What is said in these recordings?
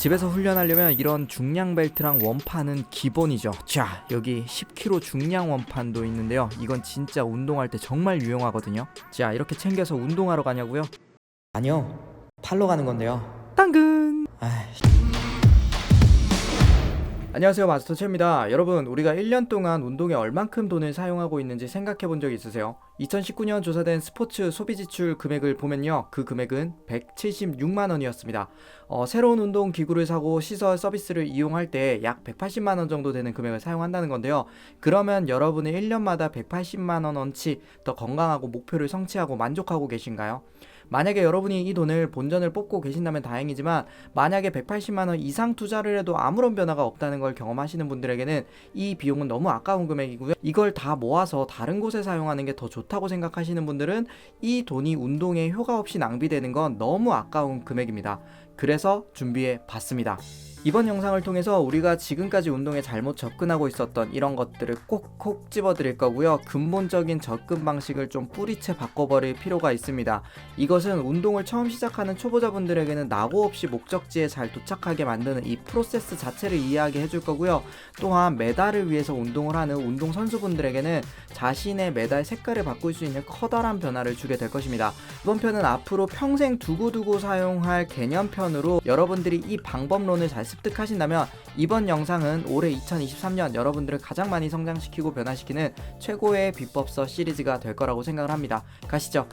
집에서 훈련하려면 이런 중량 벨트랑 원판은 기본이죠. 자, 여기 10kg 중량 원판도 있는데요. 이건 진짜 운동할 때 정말 유용하거든요. 자, 이렇게 챙겨서 운동하러 가냐고요? 아니요, 팔로 가는 건데요. 당근. 안녕하세요, 마스터 채입니다. 여러분, 우리가 1년 동안 운동에 얼만큼 돈을 사용하고 있는지 생각해 본 적 있으세요? 2019년 조사된 스포츠 소비 지출 금액을 보면요, 그 금액은 176만 원이었습니다. 새로운 운동 기구를 사고 시설 서비스를 이용할 때 약 180만 원 정도 되는 금액을 사용한다는 건데요. 그러면 여러분은 1년마다 180만 원어치 더 건강하고 목표를 성취하고 만족하고 계신가요? 만약에 여러분이 이 돈을 본전을 뽑고 계신다면 다행이지만, 만약에 180만 원 이상 투자를 해도 아무런 변화가 없다는 걸 경험하시는 분들에게는 이 비용은 너무 아까운 금액이고요. 이걸 다 모아서 다른 곳에 사용하는 게 더 좋다고 생각하시는 분들은 이 돈이 운동에 효과 없이 낭비되는 건 너무 아까운 금액입니다. 그래서 준비해 봤습니다. 이번 영상을 통해서 우리가 지금까지 운동에 잘못 접근하고 있었던 이런 것들을 꼭꼭 집어드릴 거고요. 근본적인 접근 방식을 좀 뿌리채 바꿔버릴 필요가 있습니다. 이것은 운동을 처음 시작하는 초보자분들에게는 낙오 없이 목적지에 잘 도착하게 만드는 이 프로세스 자체를 이해하게 해줄 거고요. 또한 메달을 위해서 운동을 하는 운동선수분들에게는 자신의 메달 색깔을 바꿀 수 있는 커다란 변화를 주게 될 것입니다. 이번 편은 앞으로 평생 두고두고 사용할 개념편으로 여러분들이 이 방법론을 잘 습득하신다면 이번 영상은 올해 2023년 여러분들을 가장 많이 성장시키고 변화시키는 최고의 비법서 시리즈가 될 거라고 생각을 합니다. 가시죠.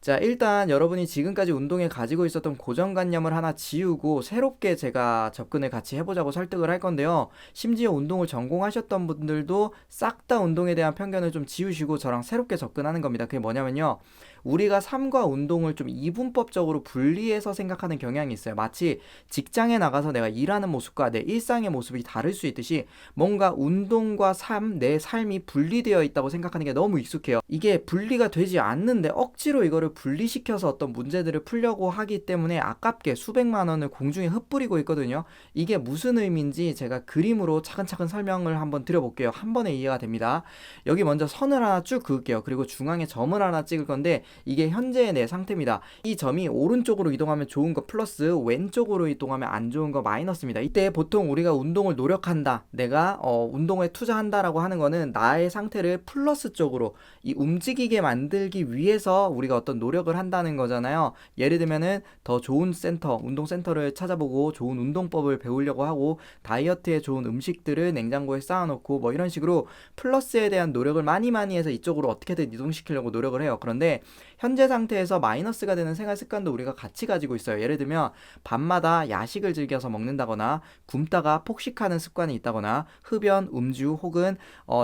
자, 일단 여러분이 지금까지 운동에 가지고 있었던 고정관념을 하나 지우고 새롭게 제가 접근을 같이 해보자고 설득을 할 건데요. 심지어 운동을 전공하셨던 분들도 싹 다 운동에 대한 편견을 좀 지우시고 저랑 새롭게 접근하는 겁니다. 그게 뭐냐면요, 우리가 삶과 운동을 좀 이분법적으로 분리해서 생각하는 경향이 있어요. 마치 직장에 나가서 내가 일하는 모습과 내 일상의 모습이 다를 수 있듯이, 뭔가 운동과 내 삶이 분리되어 있다고 생각하는 게 너무 익숙해요. 이게 분리가 되지 않는데 억지로 이거를 분리시켜서 어떤 문제들을 풀려고 하기 때문에 아깝게 수백만 원을 공중에 흩뿌리고 있거든요. 이게 무슨 의미인지 제가 그림으로 차근차근 설명을 한번 드려볼게요. 한 번에 이해가 됩니다. 여기 먼저 선을 하나 쭉 그을게요. 그리고 중앙에 점을 하나 찍을 건데, 이게 현재의 내 상태입니다. 이 점이 오른쪽으로 이동하면 좋은 거 플러스, 왼쪽으로 이동하면 안 좋은 거 마이너스입니다. 이때 보통 우리가 운동을 노력한다, 내가 운동에 투자한다라고 하는 거는 나의 상태를 플러스 쪽으로 이 움직이게 만들기 위해서 우리가 어떤 노력을 한다는 거잖아요. 예를 들면은 더 좋은 센터, 운동센터를 찾아보고 좋은 운동법을 배우려고 하고 다이어트에 좋은 음식들을 냉장고에 쌓아놓고 뭐 이런 식으로 플러스에 대한 노력을 많이 해서 이쪽으로 어떻게든 이동시키려고 노력을 해요. 그런데 현재 상태에서 마이너스가 되는 생활 습관도 우리가 같이 가지고 있어요. 예를 들면 밤마다 야식을 즐겨서 먹는다거나 굶다가 폭식하는 습관이 있다거나 흡연, 음주, 혹은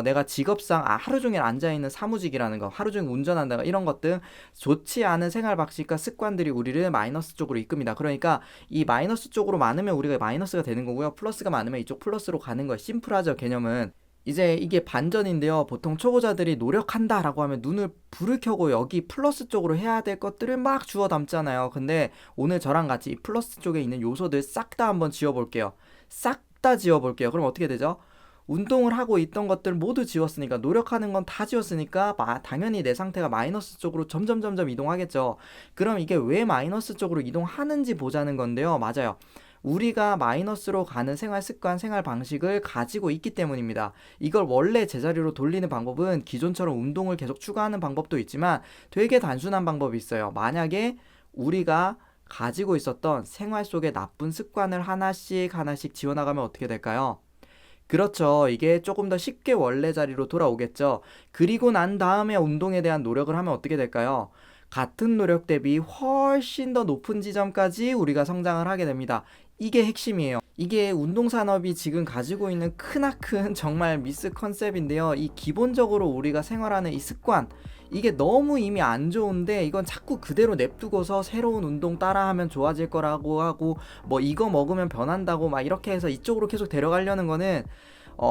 내가 직업상 하루 종일 앉아있는 사무직이라는 거, 하루 종일 운전한다가 이런 것 등 좋지 않은 생활 방식과 습관들이 우리를 마이너스 쪽으로 이끕니다. 그러니까 이 마이너스 쪽으로 많으면 우리가 마이너스가 되는 거고요. 플러스가 많으면 이쪽 플러스로 가는 거예요. 심플하죠, 개념은. 이제 이게 반전인데요. 보통 초보자들이 노력한다 라고 하면 눈을 불을 켜고 여기 플러스 쪽으로 해야 될 것들을 막 주워 담잖아요. 근데 오늘 저랑 같이 이 플러스 쪽에 있는 요소들 싹 다 한번 지워볼게요. 싹 다 지워볼게요. 그럼 어떻게 되죠? 운동을 하고 있던 것들 모두 지웠으니까, 노력하는 건 다 지웠으니까 당연히 내 상태가 마이너스 쪽으로 점점 이동하겠죠. 그럼 이게 왜 마이너스 쪽으로 이동하는지 보자는 건데요. 맞아요. 우리가 마이너스로 가는 생활 습관, 생활 방식을 가지고 있기 때문입니다. 이걸 원래 제자리로 돌리는 방법은 기존처럼 운동을 계속 추가하는 방법도 있지만 되게 단순한 방법이 있어요. 만약에 우리가 가지고 있었던 생활 속의 나쁜 습관을 하나씩 지워나가면 어떻게 될까요? 그렇죠. 이게 조금 더 쉽게 원래 자리로 돌아오겠죠. 그리고 난 다음에 운동에 대한 노력을 하면 어떻게 될까요? 같은 노력 대비 훨씬 더 높은 지점까지 우리가 성장을 하게 됩니다. 이게 핵심이에요. 이게 운동산업이 지금 가지고 있는 크나큰 정말 미스 컨셉인데요. 이 기본적으로 우리가 생활하는 이 습관, 이게 너무 이미 안 좋은데 이건 자꾸 그대로 냅두고서 새로운 운동 따라하면 좋아질 거라고 하고 뭐 이거 먹으면 변한다고 막 이렇게 해서 이쪽으로 계속 데려가려는 거는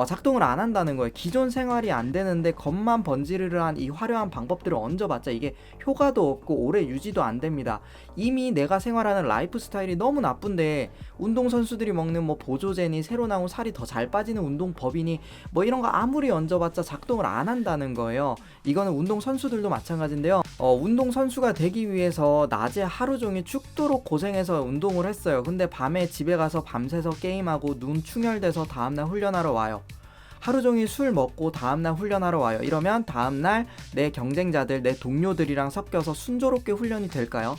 작동을 안 한다는 거예요. 기존 생활이 안 되는데 겉만 번지르르한 이 화려한 방법들을 얹어봤자 이게 효과도 없고 오래 유지도 안 됩니다. 이미 내가 생활하는 라이프 스타일이 너무 나쁜데 운동선수들이 먹는 뭐 보조제니 새로 나온 살이 더 잘 빠지는 운동법이니 뭐 이런 거 아무리 얹어봤자 작동을 안 한다는 거예요. 이거는 운동선수들도 마찬가지인데요. 운동선수가 되기 위해서 낮에 하루 종일 죽도록 고생해서 운동을 했어요. 근데 밤에 집에 가서 밤새서 게임하고 눈 충혈돼서 다음날 훈련하러 와요. 하루 종일 술 먹고 다음날 훈련하러 와요. 이러면 다음날 내 경쟁자들, 내 동료들이랑 섞여서 순조롭게 훈련이 될까요?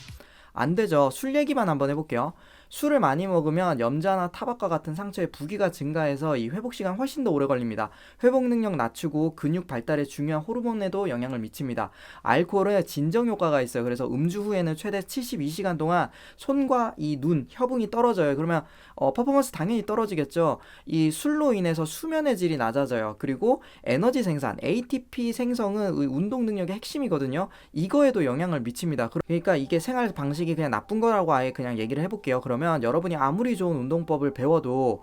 안 되죠. 술 얘기만 한번 해볼게요. 술을 많이 먹으면 염자나 타박과 같은 상처에 부기가 증가해서 이 회복 시간 훨씬 더 오래 걸립니다. 회복 능력 낮추고 근육 발달에 중요한 호르몬에도 영향을 미칩니다. 알코올은 진정 효과가 있어요. 그래서 음주 후에는 최대 72시간 동안 손과 이 눈, 협응이 떨어져요. 그러면 퍼포먼스 당연히 떨어지겠죠. 이 술로 인해서 수면의 질이 낮아져요. 그리고 에너지 생산, ATP 생성은 운동 능력의 핵심이거든요. 이거에도 영향을 미칩니다. 그러니까 이게 생활 방식이 그냥 나쁜 거라고 아예 그냥 얘기를 해볼게요. 그러면 여러분이 아무리 좋은 운동법을 배워도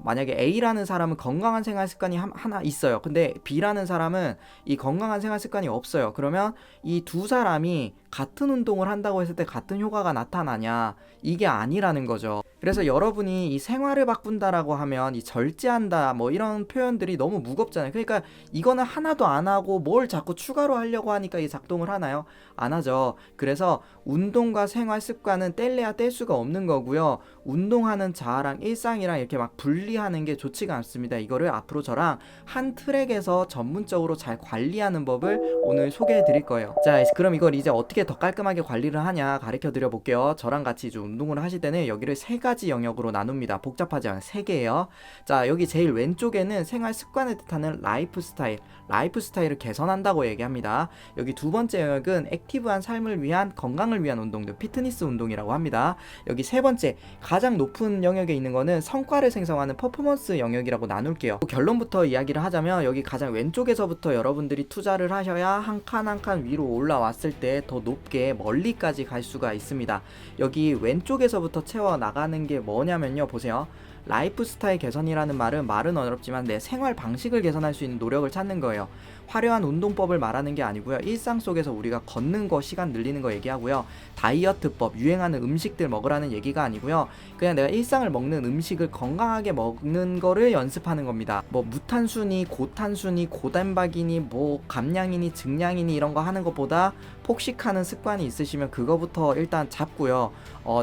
만약에 A라는 사람은 건강한 생활 습관이 하나 있어요. 근데 B라는 사람은 이 건강한 생활 습관이 없어요. 그러면 이 두 사람이 같은 운동을 한다고 했을 때 같은 효과가 나타나냐? 이게 아니라는 거죠. 그래서 여러분이 이 생활을 바꾼다라고 하면 이 절제한다 뭐 이런 표현들이 너무 무겁잖아요. 그러니까 이거는 하나도 안 하고 뭘 자꾸 추가로 하려고 하니까 이 작동을 하나요? 안 하죠. 그래서 운동과 생활 습관은 뗄래야 뗄 수가 없는 거고요. 운동하는 자아랑 일상이랑 이렇게 막 분리하는 게 좋지가 않습니다. 이거를 앞으로 저랑 한 트랙에서 전문적으로 잘 관리하는 법을 오늘 소개해 드릴 거예요. 자, 그럼 이걸 이제 어떻게 더 깔끔하게 관리를 하냐 가르쳐 드려 볼게요. 저랑 같이 이제 운동을 하실 때는 여기를 세 가지 영역으로 나눕니다. 복잡하지 않아요. 세 개예요. 자, 여기 제일 왼쪽에는 생활 습관을 뜻하는 라이프 스타일을 개선한다고 얘기합니다. 여기 두 번째 영역은 액티브한 삶을 위한 건강을 위한 운동들, 피트니스 운동이라고 합니다. 여기 세 번째 가장 높은 영역에 있는 거는 성과를 생성하는 퍼포먼스 영역이라고 나눌게요. 결론부터 이야기를 하자면 여기 가장 왼쪽에서부터 여러분들이 투자를 하셔야 한 칸 한 칸 위로 올라왔을 때 더 높게 멀리까지 갈 수가 있습니다. 여기 왼쪽에서부터 채워 나가는 게 뭐냐면요. 보세요. 라이프 스타일 개선이라는 말은 어렵지만 내 생활 방식을 개선할 수 있는 노력을 찾는 거예요. 화려한 운동법을 말하는 게 아니고요. 일상 속에서 우리가 걷는 거, 시간 늘리는 거 얘기하고요. 다이어트법, 유행하는 음식들 먹으라는 얘기가 아니고요. 그냥 내가 일상을 먹는 음식을 건강하게 먹는 거를 연습하는 겁니다. 뭐 무탄수니, 고탄수니, 고단백이니, 뭐 감량이니, 증량이니 이런 거 하는 것보다 폭식하는 습관이 있으시면 그거부터 일단 잡고요.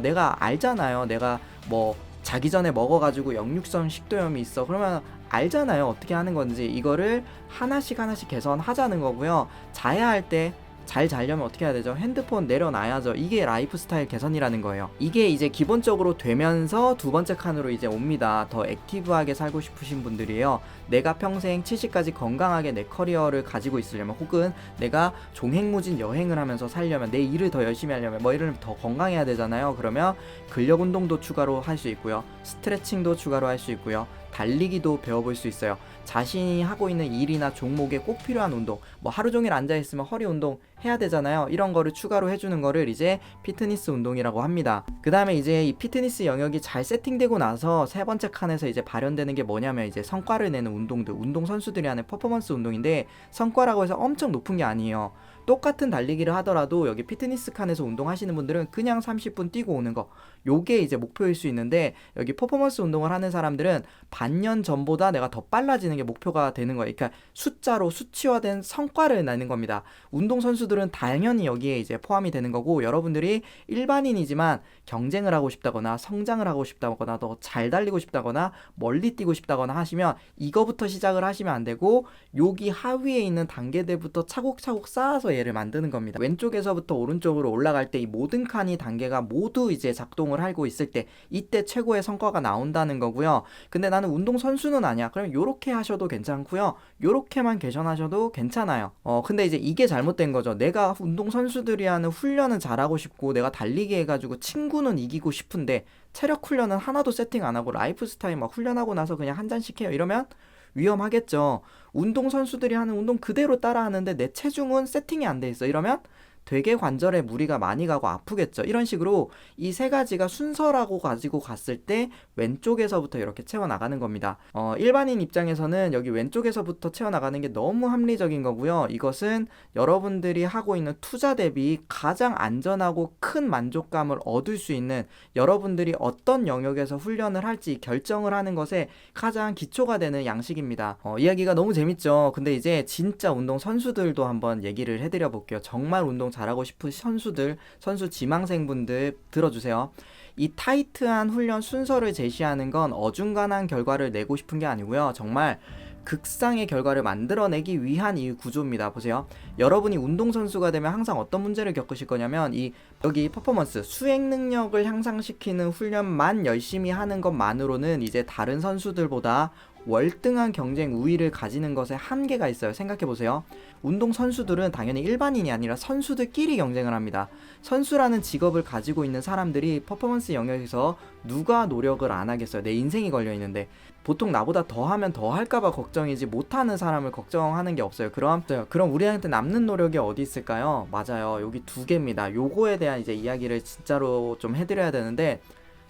내가 알잖아요. 내가 뭐 자기 전에 먹어가지고 역류성 식도염이 있어. 그러면 알잖아요. 어떻게 하는 건지. 이거를 하나씩 개선하자는 거고요. 자야 할 때 잘 자려면 어떻게 해야 되죠? 핸드폰 내려놔야죠. 이게 라이프 스타일 개선이라는 거예요. 이게 이제 기본적으로 되면서 두 번째 칸으로 이제 옵니다. 더 액티브하게 살고 싶으신 분들이에요. 내가 평생 70까지 건강하게 내 커리어를 가지고 있으려면, 혹은 내가 종횡무진 여행을 하면서 살려면, 내 일을 더 열심히 하려면 뭐 이를 더 건강해야 되잖아요. 그러면 근력 운동도 추가로 할 수 있고요. 스트레칭도 추가로 할 수 있고요. 달리기도 배워볼 수 있어요. 자신이 하고 있는 일이나 종목에 꼭 필요한 운동, 뭐 하루 종일 앉아있으면 허리 운동 해야 되잖아요. 이런 거를 추가로 해주는 거를 이제 피트니스 운동이라고 합니다. 그 다음에 이제 이 피트니스 영역이 잘 세팅되고 나서 세 번째 칸에서 이제 발현되는 게 뭐냐면 이제 성과를 내는 운동들, 운동 선수들이 하는 퍼포먼스 운동인데, 성과라고 해서 엄청 높은 게 아니에요. 똑같은 달리기를 하더라도 여기 피트니스 칸에서 운동하시는 분들은 그냥 30분 뛰고 오는 거, 요게 이제 목표일 수 있는데, 여기 퍼포먼스 운동을 하는 사람들은 반년 전보다 내가 더 빨라지는 게 목표가 되는 거예요. 그러니까 숫자로 수치화된 성과를 내는 겁니다. 운동 선수들은 당연히 여기에 이제 포함이 되는 거고, 여러분들이 일반인이지만 경쟁을 하고 싶다거나 성장을 하고 싶다거나 더 잘 달리고 싶다거나 멀리 뛰고 싶다거나 하시면 이거부터 시작을 하시면 안 되고, 여기 하위에 있는 단계들부터 차곡차곡 쌓아서 얘를 만드는 겁니다. 왼쪽에서부터 오른쪽으로 올라갈 때 이 모든 칸이 단계가 모두 이제 작동을 하고 있을 때, 이때 최고의 성과가 나온다는 거고요. 근데 나는 운동 선수는 아니야. 그럼 요렇게 하셔도 괜찮고요. 요렇게만 개선하셔도 괜찮아요. 근데 이제 이게 잘못된 거죠. 내가 운동 선수들이 하는 훈련은 잘하고 싶고, 내가 달리기 해가지고 친구는 이기고 싶은데 체력 훈련은 하나도 세팅 안 하고 라이프 스타일 막 훈련하고 나서 그냥 한 잔씩 해요. 이러면 위험하겠죠. 운동 선수들이 하는 운동 그대로 따라 하는데 내 체중은 세팅이 안 돼 있어. 이러면 되게 관절에 무리가 많이 가고 아프겠죠. 이런 식으로 이 세 가지가 순서라고 가지고 갔을 때 왼쪽에서부터 이렇게 채워나가는 겁니다. 일반인 입장에서는 여기 왼쪽에서부터 채워나가는 게 너무 합리적인 거고요. 이것은 여러분들이 하고 있는 투자 대비 가장 안전하고 큰 만족감을 얻을 수 있는, 여러분들이 어떤 영역에서 훈련을 할지 결정을 하는 것에 가장 기초가 되는 양식입니다. 이야기가 너무 재밌죠. 근데 이제 진짜 운동 선수들도 한번 얘기를 해드려 볼게요. 정말 운동 잘하고 싶은 선수들, 선수 지망생분들 들어주세요. 이 타이트한 훈련 순서를 제시하는 건 어중간한 결과를 내고 싶은 게 아니고요. 정말 극상의 결과를 만들어내기 위한 이 구조입니다. 보세요. 여러분이 운동선수가 되면 항상 어떤 문제를 겪으실 거냐면, 여기 퍼포먼스, 수행 능력을 향상시키는 훈련만 열심히 하는 것만으로는 이제 다른 선수들보다 월등한 경쟁 우위를 가지는 것에 한계가 있어요. 생각해보세요. 운동선수들은 당연히 일반인이 아니라 선수들끼리 경쟁을 합니다. 선수라는 직업을 가지고 있는 사람들이 퍼포먼스 영역에서 누가 노력을 안 하겠어요. 내 인생이 걸려있는데. 보통 나보다 더 하면 더 할까봐 걱정이지 못하는 사람을 걱정하는 게 없어요. 그럼 우리한테 남는 노력이 어디 있을까요? 맞아요. 여기 두 개입니다. 요거에 대한 이제 이야기를 진짜로 좀 해드려야 되는데,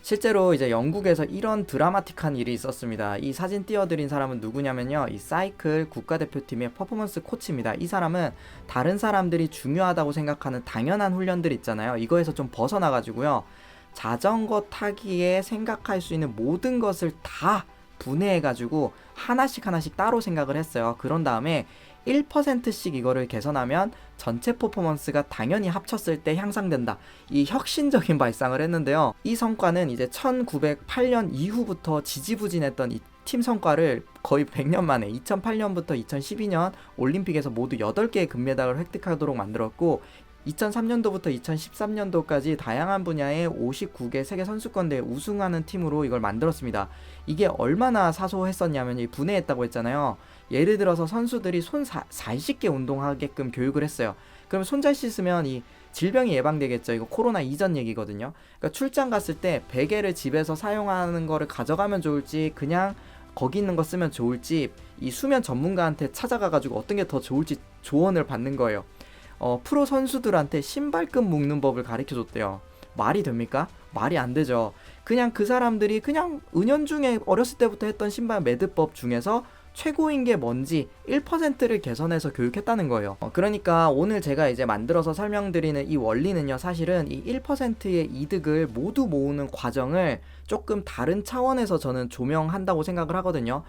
실제로 이제 영국에서 이런 드라마틱한 일이 있었습니다. 이 사진 띄워드린 사람은 누구냐면요, 이 사이클 국가대표팀의 퍼포먼스 코치입니다. 이 사람은 다른 사람들이 중요하다고 생각하는 당연한 훈련들 있잖아요. 이거에서 좀 벗어나가지고요, 자전거 타기에 생각할 수 있는 모든 것을 다 분해해가지고 하나씩 따로 생각을 했어요. 그런 다음에 1%씩 이거를 개선하면 전체 퍼포먼스가 당연히 합쳤을 때 향상된다. 이 혁신적인 발상을 했는데요. 이 성과는 이제 1908년 이후부터 지지부진했던 이 팀 성과를 거의 100년 만에 2008년부터 2012년 올림픽에서 모두 8개의 금메달을 획득하도록 만들었고, 2003년도부터 2013년도까지 다양한 분야의 59개 세계 선수권대회 우승하는 팀으로 이걸 만들었습니다. 이게 얼마나 사소했었냐면, 분해했다고 했잖아요. 예를 들어서 선수들이 손 잘 씻게 운동하게끔 교육을 했어요. 그럼 손 잘 씻으면 이 질병이 예방되겠죠. 이거 코로나 이전 얘기거든요. 그러니까 출장 갔을 때 베개를 집에서 사용하는 거를 가져가면 좋을지, 그냥 거기 있는 거 쓰면 좋을지, 이 수면 전문가한테 찾아가가지고 어떤 게 더 좋을지 조언을 받는 거예요. 프로 선수들한테 신발끈 묶는 법을 가르쳐줬대요. 말이 됩니까? 말이 안 되죠. 그냥 그 사람들이 그냥 은연중에 어렸을 때부터 했던 신발 매듭법 중에서 최고인 게 뭔지 1%를 개선해서 교육했다는 거예요. 그러니까 오늘 제가 이제 만들어서 설명드리는 이 원리는요, 사실은 이 1%의 이득을 모두 모으는 과정을 조금 다른 차원에서 저는 조명한다고 생각을 하거든요.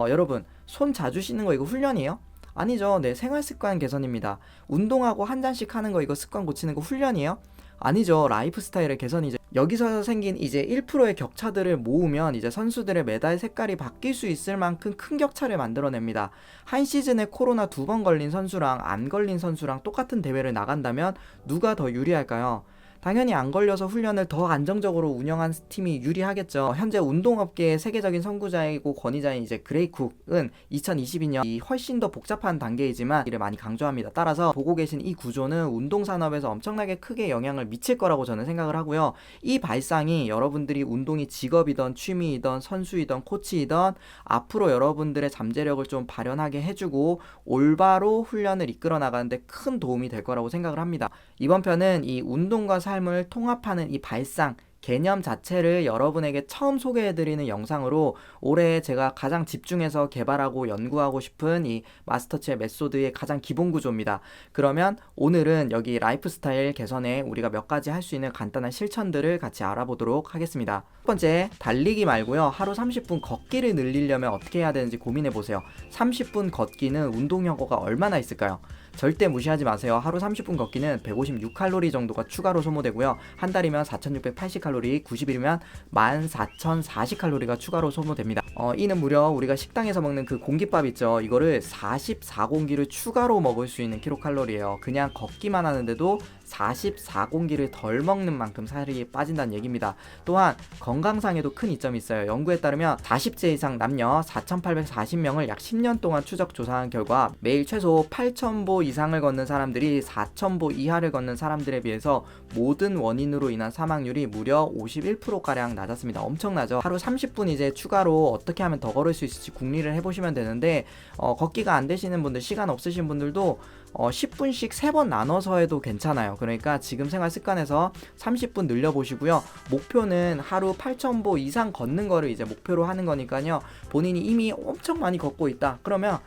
여러분, 손 자주 씻는 거 이거 훈련이에요? 아니죠. 네, 생활습관 개선입니다. 운동하고 한 잔씩 하는 거 이거 습관 고치는 거 훈련이에요? 아니죠. 라이프 스타일의 개선이죠. 여기서 생긴 이제 1%의 격차들을 모으면 이제 선수들의 메달 색깔이 바뀔 수 있을 만큼 큰 격차를 만들어냅니다. 한 시즌에 코로나 2번 걸린 선수랑 안 걸린 선수랑 똑같은 대회를 나간다면 누가 더 유리할까요? 당연히 안 걸려서 훈련을 더 안정적으로 운영한 팀이 유리하겠죠. 현재 운동업계의 세계적인 선구자이고 권위자인 이제 그레이쿡은 2022년 훨씬 더 복잡한 단계이지만 이를 많이 강조합니다. 따라서 보고 계신 이 구조는 운동산업에서 엄청나게 크게 영향을 미칠 거라고 저는 생각을 하고요. 이 발상이 여러분들이 운동이 직업이던 취미이던 선수이던 코치이던 앞으로 여러분들의 잠재력을 좀 발현하게 해주고 올바로 훈련을 이끌어 나가는데 큰 도움이 될 거라고 생각을 합니다. 이번 편은 이 운동과 삶을 통합하는 이 발상, 개념 자체를 여러분에게 처음 소개해드리는 영상으로 올해 제가 가장 집중해서 개발하고 연구하고 싶은 이 마스터치의 메소드의 가장 기본 구조입니다. 그러면 오늘은 여기 라이프 스타일 개선에 우리가 몇 가지 할 수 있는 간단한 실천들을 같이 알아보도록 하겠습니다. 첫 번째, 달리기 말고요. 하루 30분 걷기를 늘리려면 어떻게 해야 되는지 고민해보세요. 30분 걷기는 운동 효과가 얼마나 있을까요? 절대 무시하지 마세요. 하루 30분 걷기는 156칼로리 정도가 추가로 소모되고요. 한 달이면 4680칼로리, 90일이면 14040칼로리가 추가로 소모됩니다. 이는 무려 우리가 식당에서 먹는 그 공깃밥 있죠. 이거를 44공기를 추가로 먹을 수 있는 킬로칼로리예요. 그냥 걷기만 하는데도 44공기를 덜 먹는 만큼 살이 빠진다는 얘기입니다. 또한 건강상에도 큰 이점이 있어요. 연구에 따르면 40세 이상 남녀 4840명을 약 10년 동안 추적 조사한 결과 매일 최소 8000보 이상을 걷는 사람들이 4000보 이하를 걷는 사람들에 비해서 모든 원인으로 인한 사망률이 무려 51%가량 낮았습니다. 엄청나죠? 하루 30분 이제 추가로 어떻게 하면 더 걸을 수 있을지 궁리를 해보시면 되는데 걷기가 안 되시는 분들, 시간 없으신 분들도 10분씩 3번 나눠서 해도 괜찮아요. 그러니까 지금 생활 습관에서 30분 늘려보시고요. 목표는 하루 8,000보 이상 걷는 거를 이제 목표로 하는 거니까요. 본인이 이미 엄청 많이 걷고 있다. 그러면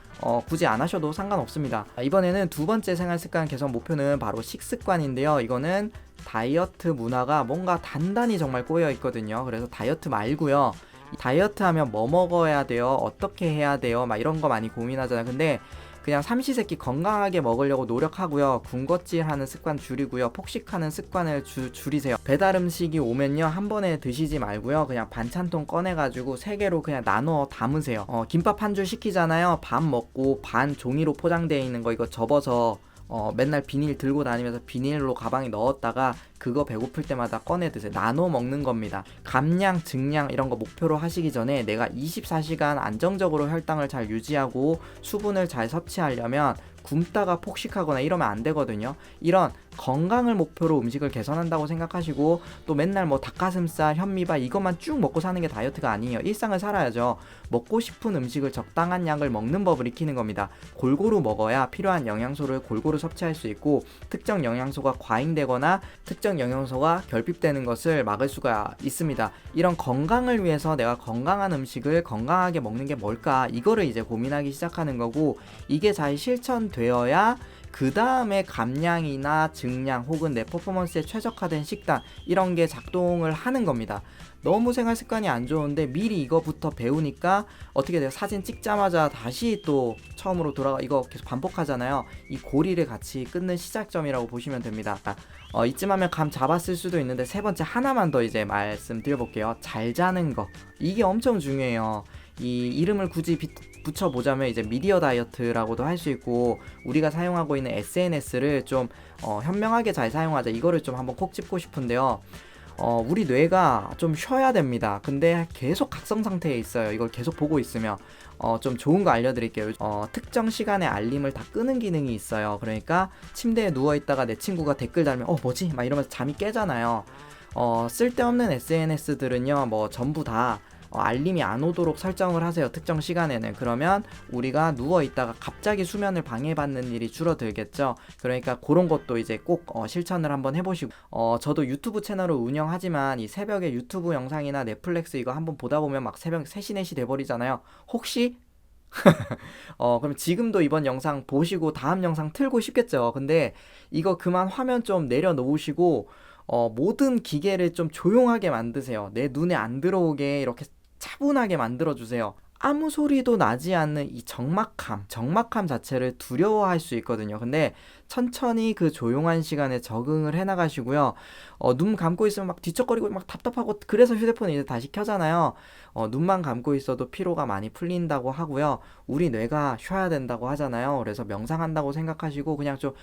굳이 안 하셔도 상관없습니다. 이번에는 두 번째 생활 습관 개선 목표는 바로 식습관인데요. 이거는 다이어트 문화가 뭔가 단단히 정말 꼬여 있거든요. 그래서 다이어트 말고요. 다이어트 하면 뭐 먹어야 돼요? 어떻게 해야 돼요? 막 이런 거 많이 고민하잖아요. 근데 그냥 삼시세끼 건강하게 먹으려고 노력하고요. 군것질 하는 습관 줄이고요. 폭식하는 습관을 줄이세요. 배달 음식이 오면요, 한 번에 드시지 말고요. 그냥 반찬통 꺼내가지고 3개로 그냥 나눠 담으세요. 김밥 한 줄 시키잖아요. 밥 먹고 반 종이로 포장되어 있는 거 이거 접어서 맨날 비닐 들고 다니면서 비닐로 가방에 넣었다가 그거 배고플 때마다 꺼내 드세요. 나눠 먹는 겁니다. 감량, 증량 이런 거 목표로 하시기 전에 내가 24시간 안정적으로 혈당을 잘 유지하고 수분을 잘 섭취하려면 굶다가 폭식하거나 이러면 안 되거든요. 이런 건강을 목표로 음식을 개선한다고 생각하시고 또 맨날 뭐 닭가슴살, 현미밥 이것만 쭉 먹고 사는 게 다이어트가 아니에요. 일상을 살아야죠. 먹고 싶은 음식을 적당한 양을 먹는 법을 익히는 겁니다. 골고루 먹어야 필요한 영양소를 골고루 섭취할 수 있고 특정 영양소가 과잉되거나 특정 영양소가 결핍되는 것을 막을 수가 있습니다. 이런 건강을 위해서 내가 건강한 음식을 건강하게 먹는 게 뭘까? 이거를 이제 고민하기 시작하는 거고 이게 잘 실천되어야 그 다음에 감량이나 증량 혹은 내 퍼포먼스에 최적화된 식단 이런 게 작동을 하는 겁니다. 너무 생활 습관이 안 좋은데 미리 이거부터 배우니까 어떻게 돼요? 사진 찍자마자 다시 또 처음으로 돌아가 이거 계속 반복하잖아요. 이 고리를 같이 끊는 시작점이라고 보시면 됩니다. 이쯤 하면 감 잡았을 수도 있는데 세 번째 하나만 더 이제 말씀드려볼게요. 잘 자는 거. 이게 엄청 중요해요. 이 이름을 굳이 붙여보자면 이제 미디어 다이어트라고도 할 수 있고 우리가 사용하고 있는 SNS를 좀 현명하게 잘 사용하자 이거를 좀 한번 콕 짚고 싶은데요. 우리 뇌가 좀 쉬어야 됩니다. 근데 계속 각성 상태에 있어요. 이걸 계속 보고 있으면 좀 좋은 거 알려드릴게요. 특정 시간에 알림을 다 끄는 기능이 있어요. 그러니까 침대에 누워있다가 내 친구가 댓글 달면 뭐지? 막 이러면서 잠이 깨잖아요. 쓸데없는 SNS들은요 뭐 전부 다 알림이 안 오도록 설정을 하세요. 특정 시간에는. 그러면 우리가 누워있다가 갑자기 수면을 방해받는 일이 줄어들겠죠. 그러니까 그런 것도 이제 꼭 실천을 한번 해보시고 저도 유튜브 채널을 운영하지만 이 새벽에 유튜브 영상이나 넷플릭스 이거 한번 보다 보면 막 새벽 3시 4시 돼버리잖아요. 혹시 그럼 지금도 이번 영상 보시고 다음 영상 틀고 싶겠죠. 근데 이거 그만 화면 좀 내려놓으시고 모든 기계를 좀 조용하게 만드세요. 내 눈에 안 들어오게 이렇게 차분하게 만들어주세요. 아무 소리도 나지 않는 이 적막함 자체를 두려워할 수 있거든요. 근데 천천히 그 조용한 시간에 적응을 해나가시고요. 눈 감고 있으면 막 뒤척거리고 막 답답하고 그래서 휴대폰이 이제 다시 켜잖아요. 눈만 감고 있어도 피로가 많이 풀린다고 하고요. 우리 뇌가 쉬어야 된다고 하잖아요. 그래서 명상한다고 생각하시고 그냥 좀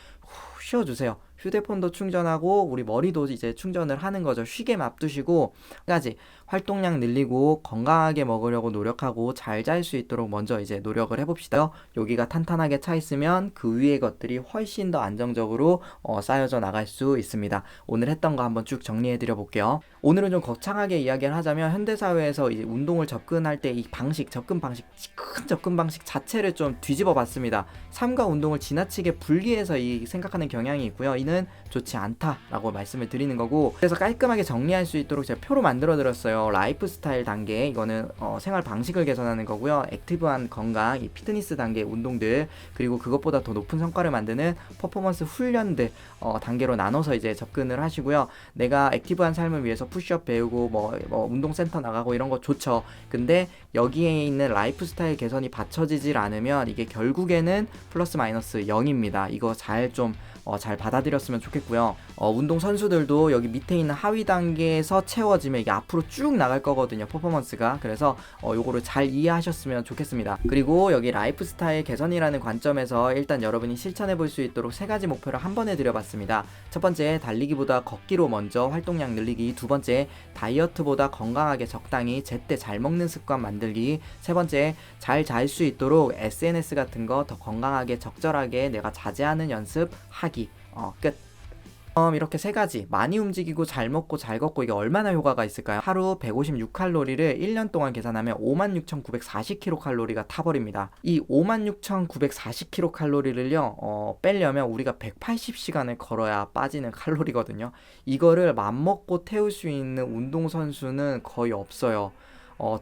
쉬어주세요. 휴대폰도 충전하고 우리 머리도 이제 충전을 하는 거죠. 쉬게 놔두시고 까지 활동량 늘리고 건강하게 먹으려고 노력하고 잘 잘 수 있도록 먼저 이제 노력을 해봅시다. 여기가 탄탄하게 차 있으면 그 위의 것들이 훨씬 더 안정적으로 쌓여져 나갈 수 있습니다. 오늘 했던 거 한번 쭉 정리해 드려 볼게요. 오늘은 좀 거창하게 이야기를 하자면 현대사회에서 이제 운동을 접근할 때 이 접근 방식 자체를 좀 뒤집어 봤습니다. 삶과 운동을 지나치게 분리해서 생각하는 경향이 있고요. 이는 좋지 않다라고 말씀을 드리는 거고 그래서 깔끔하게 정리할 수 있도록 제가 표로 만들어 드렸어요. 라이프 스타일 단계 이거는 생활 방식을 개선하는 거고요. 액티브한 건강, 이 피트니스 단계 운동들 그리고 그것보다 더 높은 성과를 만드는 퍼포먼스 훈련들 단계로 나눠서 이제 접근을 하시고요. 내가 액티브한 삶을 위해서 푸시업 배우고 뭐 운동센터 나가고 이런 거 좋죠. 근데 여기에 있는 라이프 스타일 개선이 받쳐지질 않으면 이게 결국에는 플러스 마이너스 0입니다. 이거 잘 받아들였으면 좋겠고요. 운동 선수들도 여기 밑에 있는 하위 단계에서 채워지면 이게 앞으로 쭉 나갈 거거든요. 퍼포먼스가. 그래서 요거를 잘 이해하셨으면 좋겠습니다. 그리고 여기 라이프 스타일 개선이라는 관점에서 일단 여러분이 실천해 볼 수 있도록 3가지 목표를 한 번에 드려봤습니다. 첫 번째, 달리기보다 걷기로 먼저 활동량 늘리기. 두 번째, 다이어트보다 건강하게 적당히 제때 잘 먹는 습관 만들기. 세 번째, 잘 잘 수 있도록 SNS 같은 거 더 건강하게 적절하게 내가 자제하는 연습 하기. 끝. 이렇게 세 가지 많이 움직이고 잘 먹고 잘 걷고 이게 얼마나 효과가 있을까요? 하루 156칼로리를 1년 동안 계산하면 56,940kcal가 타버립니다. 이 56,940kcal를요 빼려면 우리가 180시간을 걸어야 빠지는 칼로리거든요. 이거를 맘먹고 태울 수 있는 운동선수는 거의 없어요.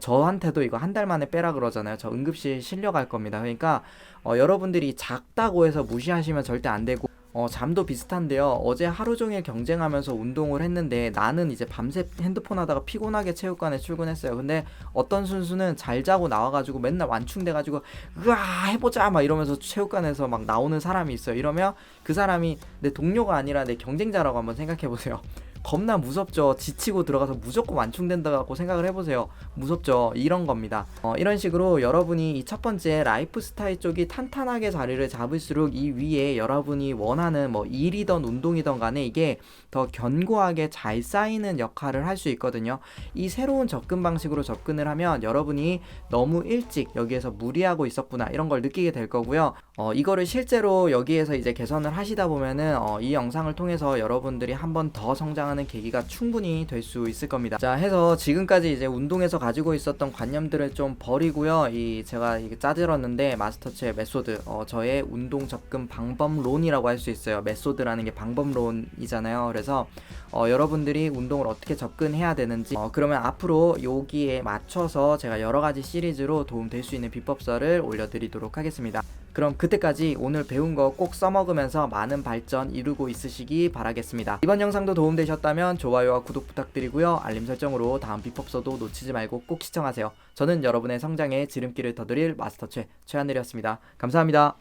저한테도 이거 한 달 만에 빼라 그러잖아요. 저 응급실 실려갈 겁니다. 그러니까 여러분들이 작다고 해서 무시하시면 절대 안 되고, 잠도 비슷한데요. 어제 하루 종일 경쟁하면서 운동을 했는데 나는 이제 밤새 핸드폰 하다가 피곤하게 체육관에 출근했어요. 근데 어떤 선수는 잘 자고 나와가지고 맨날 완충돼가지고 으아 해보자 막 이러면서 체육관에서 막 나오는 사람이 있어요. 이러면 그 사람이 내 동료가 아니라 내 경쟁자라고 한번 생각해보세요. 겁나 무섭죠. 지치고 들어가서 무조건 완충된다고 생각을 해보세요. 무섭죠. 이런 겁니다. 이런 식으로 여러분이 이 첫 번째 라이프 스타일 쪽이 탄탄하게 자리를 잡을수록 이 위에 여러분이 원하는 뭐 일이던 운동이던 간에 이게 더 견고하게 잘 쌓이는 역할을 할 수 있거든요. 이 새로운 접근 방식으로 접근을 하면 여러분이 너무 일찍 여기에서 무리하고 있었구나 이런 걸 느끼게 될 거고요. 이거를 실제로 여기에서 이제 개선을 하시다 보면은 이 영상을 통해서 여러분들이 한 번 더 성장하는 계기가 충분히 될 수 있을 겁니다. 자, 해서 지금까지 이제 운동에서 가지고 있었던 관념들을 좀 버리고요. 제가 이게 짜들었는데 마스터치의 메소드, 저의 운동 접근 방법론이라고 할 수 있어요. 메소드라는 게 방법론이잖아요. 그래서 여러분들이 운동을 어떻게 접근해야 되는지, 그러면 앞으로 여기에 맞춰서 제가 여러 가지 시리즈로 도움될 수 있는 비법서를 올려드리도록 하겠습니다. 그럼 그때까지 오늘 배운 거 꼭 써먹으면서 많은 발전 이루고 있으시기 바라겠습니다. 이번 영상도 도움되셨다면 좋아요와 구독 부탁드리고요. 알림 설정으로 다음 비법서도 놓치지 말고 꼭 시청하세요. 저는 여러분의 성장에 지름길을 터드릴 마스터 최한일이었습니다. 감사합니다.